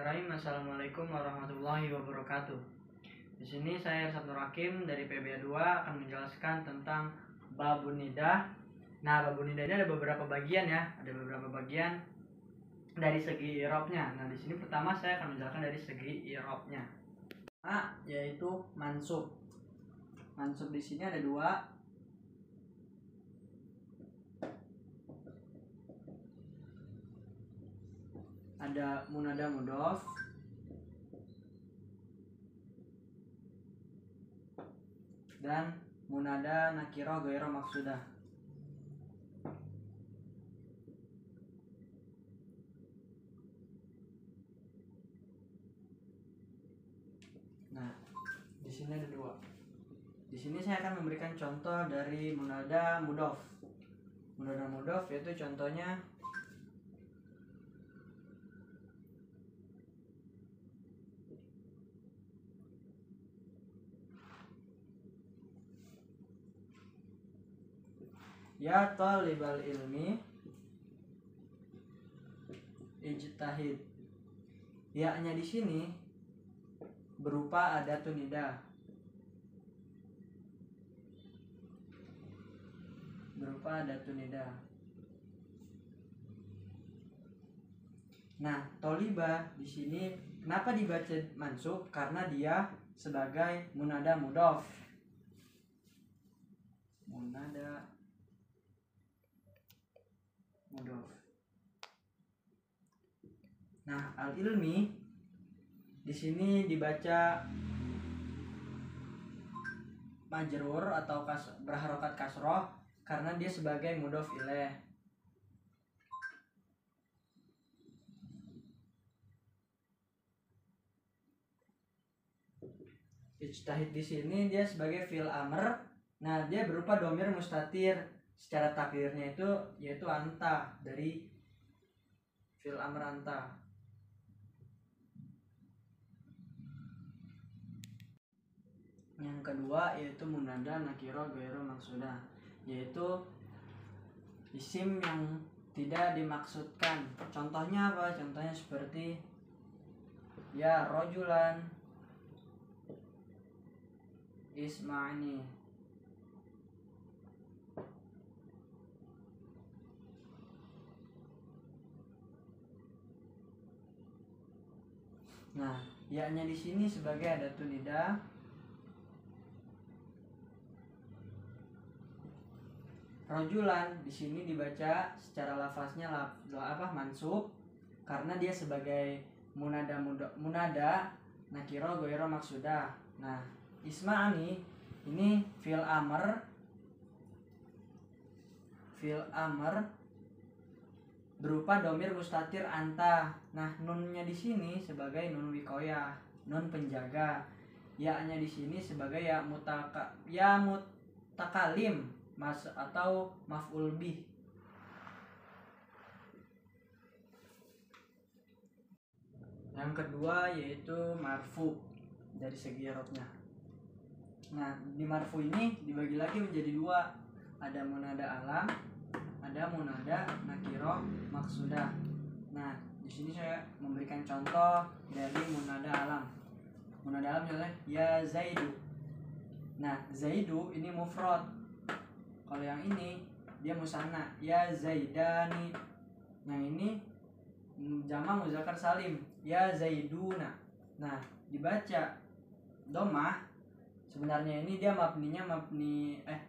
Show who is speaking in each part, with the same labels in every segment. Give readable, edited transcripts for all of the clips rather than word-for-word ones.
Speaker 1: Bismillahirrahmanirrahim. Assalamualaikum warahmatullahi wabarakatuh. Di sini saya Irsad Nur Hakim dari PBA 2 akan menjelaskan tentang babun nidah. Nah, babun nidah ini ada beberapa bagian ya, ada beberapa bagian dari segi i'rabnya. Nah, di sini pertama saya akan menjelaskan dari segi i'rabnya. Yaitu mansub. Mansub di sini ada dua. Ada munada mudhof dan munada nakirah ghairu maqsudah. Nah, di sini ada dua. Di sini saya akan memberikan contoh dari munada mudhof. Munada mudhof yaitu contohnya ya talibal ilmi ijtahid. Ya-nya di sini berupa adatun nidah. Berupa adatun nidah. Nah, toliba di sini kenapa dibaca mansub? Karena dia sebagai munada mudhof. Munada mudhof. Nah, al-ilmi di sini dibaca majrur atau berharokat kasroh karena dia sebagai mudhof ilaih. Ijtahid di sini dia sebagai fi'il amr. Nah, dia berupa dhamir mustatir. Secara takdirnya itu yaitu anta, dari fi'il amr anta. Yang kedua yaitu munada nakirah ghairu maqsudah, yaitu isim yang tidak dimaksudkan. Contohnya apa? Contohnya seperti ya rojulan isma'ni. Nah, ya-nya di sini sebagai adatun nidah. Rojulan di sini dibaca secara lafaznya mansub karena dia sebagai munada nakirah ghairu maqsudah. Nah, isma'ni ini fi'il amr berupa dhamir mustatir anta. Nah, nunnya di sini sebagai nun wiqayah, nun penjaga. Ya-nya di sini sebagai ya mutakalim atau maf'ul bih. Yang kedua yaitu marfu dari segi i'rabnya. Nah, di marfu ini dibagi lagi menjadi dua. Ada munada alam, ada munada nakirah maqsudah. Nah, di sini saya memberikan contoh dari munada alam. Munada alam contohnya ya zaidu. Nah, zaidu ini mufrad. Kalau yang ini dia musanna, ya zaidani. Yang ini jamak muzakkar salim, ya zaiduna. Nah, dibaca dhammah. Sebenarnya ini dia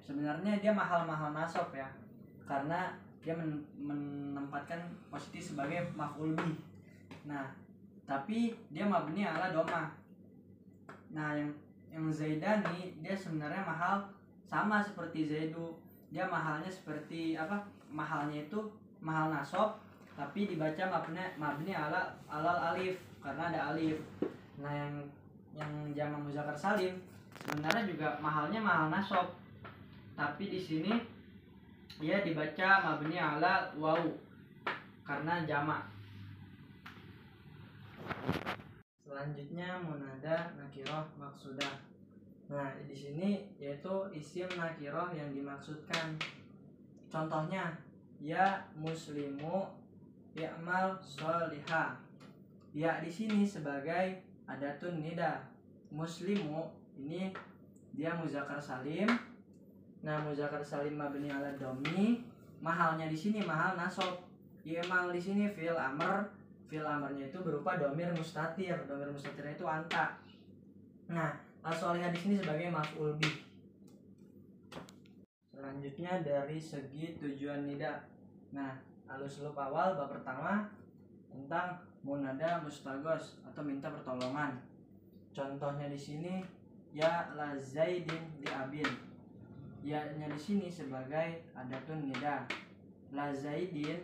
Speaker 1: sebenarnya dia mahal nasab ya. Karena dia menempatkan posisi sebagai maf'ul bih. Nah, tapi dia mabni ala dhammah. Nah, yang zaidani dia sebenarnya mahal sama seperti zaidu. Dia mahalnya seperti apa? Mahalnya itu mahal nasab, tapi dibaca mabni ala alif karena ada alif. Nah, yang jamak muzakkar salim sebenarnya juga mahalnya mahal nasab, tapi di sini dia dibaca mabni ala waw karena jamak. Selanjutnya munada nakirah maqsudah. Nah, di sini yaitu isim nakirah yang dimaksudkan. Contohnya ya muslimu i'mal sholihah. Ya di sini sebagai adatun nida. Muslimu ini dia muzakkar salim. Nah, muzakkar salim mabni ala dhammi. Mahalnya di sini mahal nasab. Mal di sini fil amr. Fil amarnya itu berupa domir mustatir. Domir mustatirnya itu anta. Nah, as-solihah di sini sebagai maf'ul bih. Selanjutnya dari segi tujuan nida. Nah, al-uslub awal bab pertama tentang munada mustagos atau minta pertolongan. Contohnya di sini ya la zaidin li abin. Ya-nya di sini sebagai adatun nida. La zaidin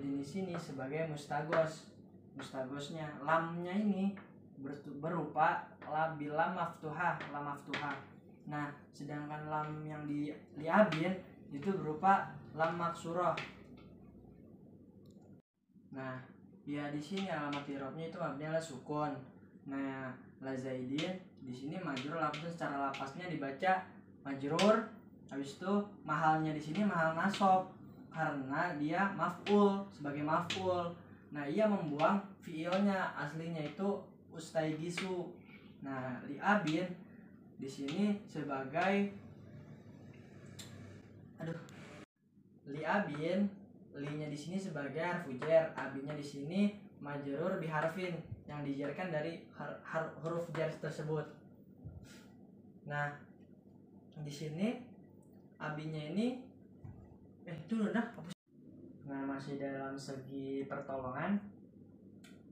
Speaker 1: di sini sebagai mustagos. Mustagosnya lamnya ini berupa lam bilam maftuhah, lam maftuhah. Nah, sedangkan lam yang di abin itu berupa lam maksurah. Nah, ya di sini alamat i'rabnya itu mabni ala sukun. Nah, la zaidin di sini majrur lafzan, secara lapasnya dibaca majrur. Habis itu mahalnya di sini mahal nasab karena dia maf'ul, sebagai maf'ul. Nah, ia membuang fiilnya, aslinya itu ustaigisu. Nah, li abin di sini sebagai li abin, linya di sini sebagai harfu jar, abinnya di sini majrur biharfin yang dijarkan dari huruf jar tersebut. Nah, di sini abinnya ini Nah, masih dalam segi pertolongan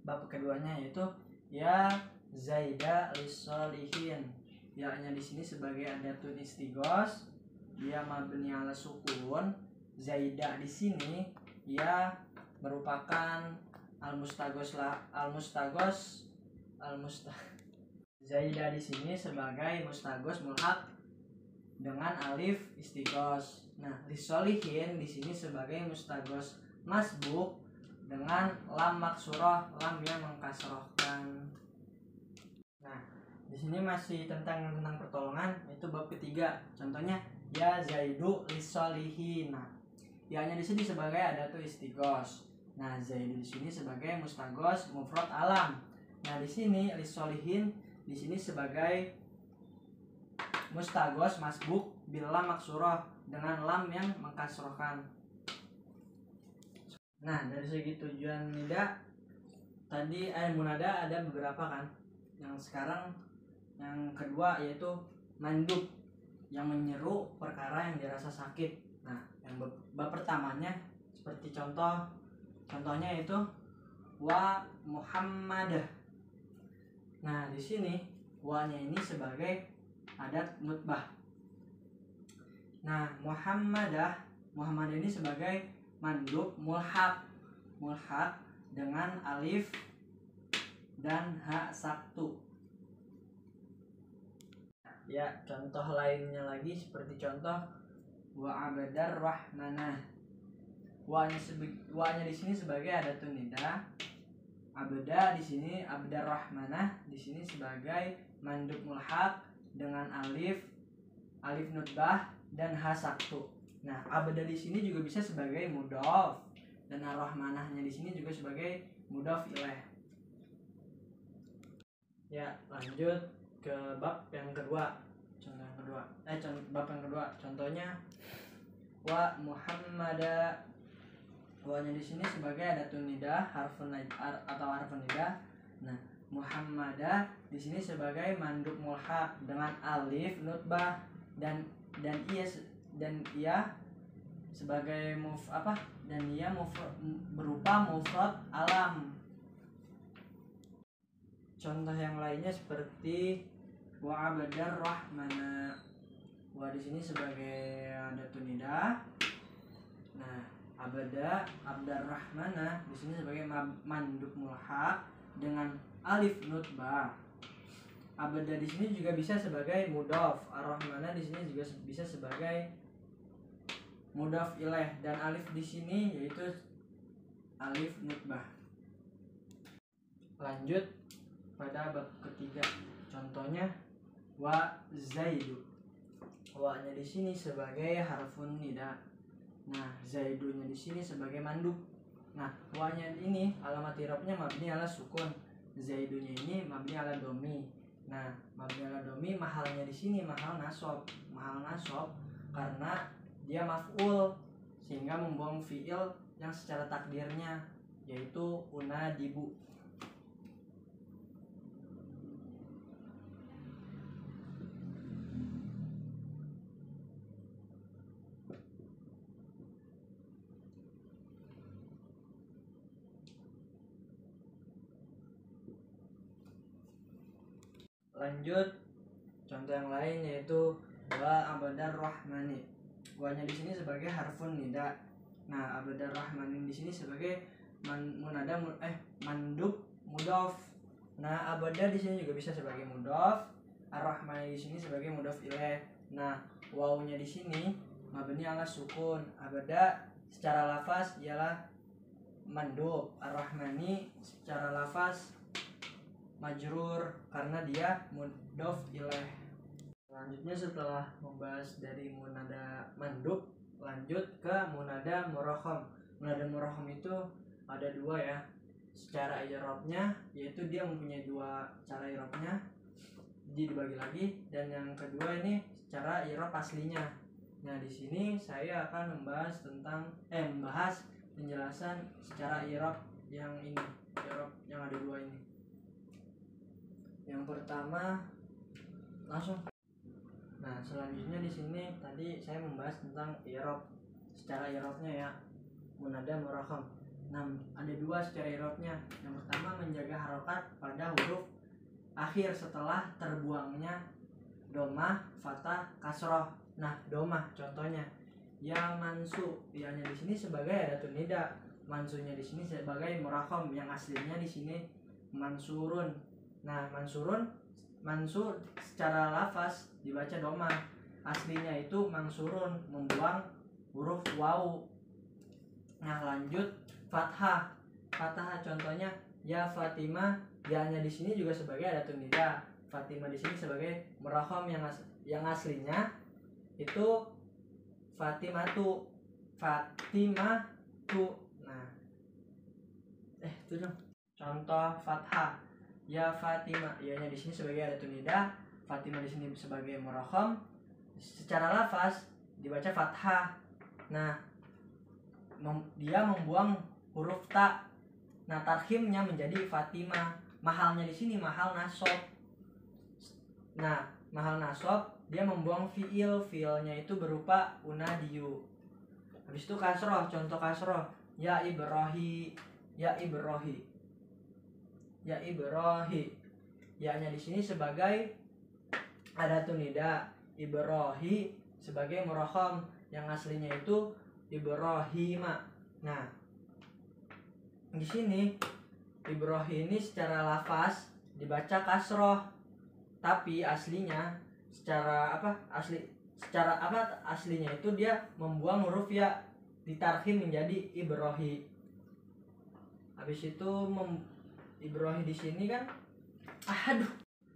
Speaker 1: bab keduanya yaitu ya zaida lis-sholihin. Ya-nya di sini sebagai adatun istigos, dia mabni ala sukun. Zaida di sini ya merupakan Zaida di sini sebagai mustagos mulhaq dengan alif istigos. Nah, lis-sholihin di sini sebagai mustagos masbuk dengan lam maksurah, lam yang mengkasrohkan. Nah, di sini masih tentang pertolongan, itu bab ketiga. Contohnya ya zaidu lis-sholihin. Nah, ya-nya di sini sebagai adatu istigos. Nah, zaidu di sini sebagai mustagos mufrad alam. Nah, di sini lis-sholihin di sini sebagai mustagos masbuk bila maksurah dengan lam yang mengkasrohkan. Nah, dari segi tujuan nida tadi munada ada beberapa kan. Yang sekarang yang kedua yaitu mandub, yang menyeru perkara yang dirasa sakit. Nah, yang bab pertamanya seperti contohnya itu wa Muhammadah. Nah, di sini wa-nya ini sebagai adat nutbah. Nah, Muhammadah ini sebagai mandub mulhaq dengan alif dan ha saktu. Ya, contoh lainnya lagi seperti contoh wa abadar rahmanah. Wa-nya di sini sebagai adatun nida. Abda di sini abdar rahmanah di sini sebagai mandub mulhaq dengan alif nutbah dan ha saktu. Nah, abda di sini juga bisa sebagai mudhof dan ar-rahmanahnya di sini juga sebagai mudhof ilaih. Ya, lanjut ke bab yang kedua. Bab yang kedua. Contohnya wa Muhammada. Wa-nya di sini sebagai adatun nida, harfun nida. Nah, Muhammadah di sini sebagai mandub mulhaq dengan alif nutbah dan ia sebagai berupa mufrad alam. Contoh yang lainnya seperti wa abadar rahmana. Wa di sini sebagai adatun nida. Nah, abdar rahmana di sini sebagai mandub mulhaq dengan alif nutbah. Abda di sini juga bisa sebagai mudhof. Ar-rahmana di sini juga bisa sebagai mudhof ilaih dan alif di sini yaitu alif nutbah. Lanjut pada bab ketiga. Contohnya wa zaidu. Wa-nya di sini sebagai harfun nida. Nah, zaidunya di sini sebagai mandub. Nah, wanya ini alamat i'rabnya mabni ala sukun, zaidunya ini mabni ala domi. Nah, mabni ala domi mahalnya di sini mahal nasab karena dia maf'ul sehingga membuang fiil yang secara takdirnya yaitu unadibu. Lanjut contoh yang lain yaitu wa abadar rahmani. Wanya di sini sebagai harfun nida. Nah, abadar rahmani di sini sebagai mandub mudhof. Nah, abada di sini juga bisa sebagai mudhof. Ar-rahmani di sini sebagai mudhof ilaih. Nah, wawunya di sini mabni ala sukun. Abada secara lafaz ialah mandub. Ar-rahmani secara lafaz majrur karena dia mudhof ilaih. Selanjutnya setelah membahas dari munada mandub, lanjut ke munada murakham. Munada murakham itu ada dua ya secara i'rabnya, yaitu dia mempunyai dua cara i'rabnya dibagi lagi, dan yang kedua ini secara i'rab aslinya. Nah, di sini saya akan membahas penjelasan secara i'rab yang ini, i'rab yang ada dua ini. Yang pertama langsung. Nah, selanjutnya di sini tadi saya membahas tentang i'rab secara i'rabnya ya, munada murakham. Nah, ada dua secara i'rabnya. Yang pertama menjaga harokat pada huruf akhir setelah terbuangnya domah, fathah, kasroh. Nah, domah contohnya ya mansu, ya-nya di sini sebagai adatun nida, mansunya di sini sebagai murakham yang aslinya di sini mansurun. Nah, mansur secara lafaz dibaca domah, aslinya itu mansurun, membuang huruf wawu. Nah, lanjut fathah contohnya ya Fatimah, ya-nya di sini juga sebagai adatun nida. Fatimah di sini sebagai murakham yang aslinya itu Fatimatu. Nah, itu dong contoh fathah ya Fatimah, ya-nya di sini sebagai adatun nida, Fatimah di sini sebagai murakham, secara lafaz dibaca fathah. Nah, dia membuang huruf ta. Nah, tarhimnya menjadi Fatimah. Mahalnya di sini mahal nasab. Nah, mahal nasab dia membuang fiilnya itu berupa unadiyu. Habis itu kasroh, contoh kasroh ya Ibrahi. Ya-nya di sini sebagai adatun nida, Ibrahi sebagai murakham yang aslinya itu Ibrahima. Nah, di sini Ibrahim ini secara lafaz dibaca kasroh, tapi aslinya aslinya itu dia membuang huruf ya, ditarhim menjadi Ibrahim. Habis itu Ibrahim di sini kan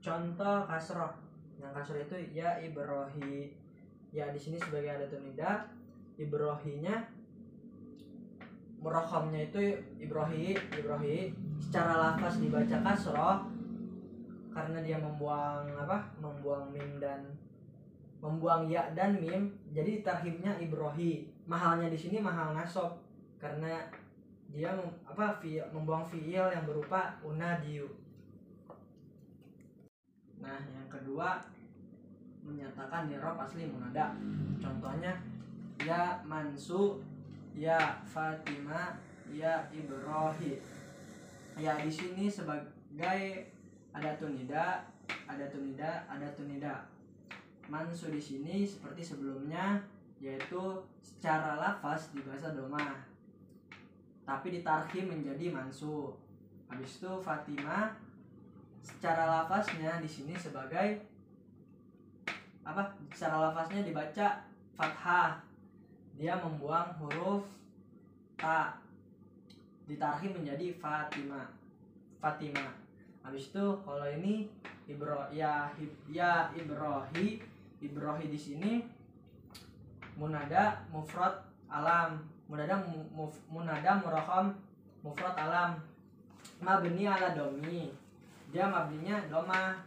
Speaker 1: contoh kasroh. Yang kasroh itu ya Ibrahim. Ya di sini sebagai adatun nida, Ibrahimnya murakhamnya itu Ibrahim. Secara lafaz dibaca kasroh karena dia membuang ya dan mim, jadi tarhimnya Ibrahim. Mahalnya di sini mahal nasab karena dia membuang fiil yang berupa unadiyu. Nah, yang kedua menyatakan i'rab asli munada. Contohnya ya mansu, ya Fatimah, ya Ibrahim. Ya di sini sebagai adatun nida. Mansu di sini seperti sebelumnya, yaitu secara lafaz dibaca domah, tapi ditarhim menjadi mansu. Habis itu Fatimah secara lafaznya di sini sebagai secara lafaznya dibaca fathah, dia membuang huruf ta, ditarhim menjadi Fatimah. Habis itu kalau ini Ibrahim di sini munada mufrad alam, munada murakham mufrad alam. Mabni ala domi, dia mabninya doma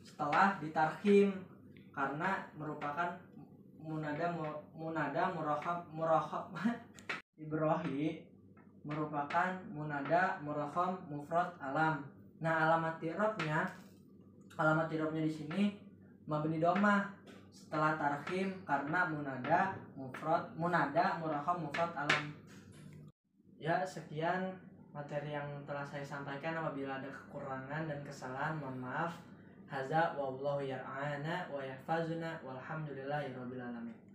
Speaker 1: setelah ditarhim karena merupakan munada murakhab Ibrahim merupakan munada murakham mufrad alam. Nah, alamat i'rabnya di sini mabni doma setelah tarhim karena munada murakham mufrad alam. Ya, sekian materi yang telah saya sampaikan. Apabila ada kekurangan dan kesalahan mohon maaf. Haza wallahu yar'ana wa yahfazuna walhamdulillahirabbil alamin.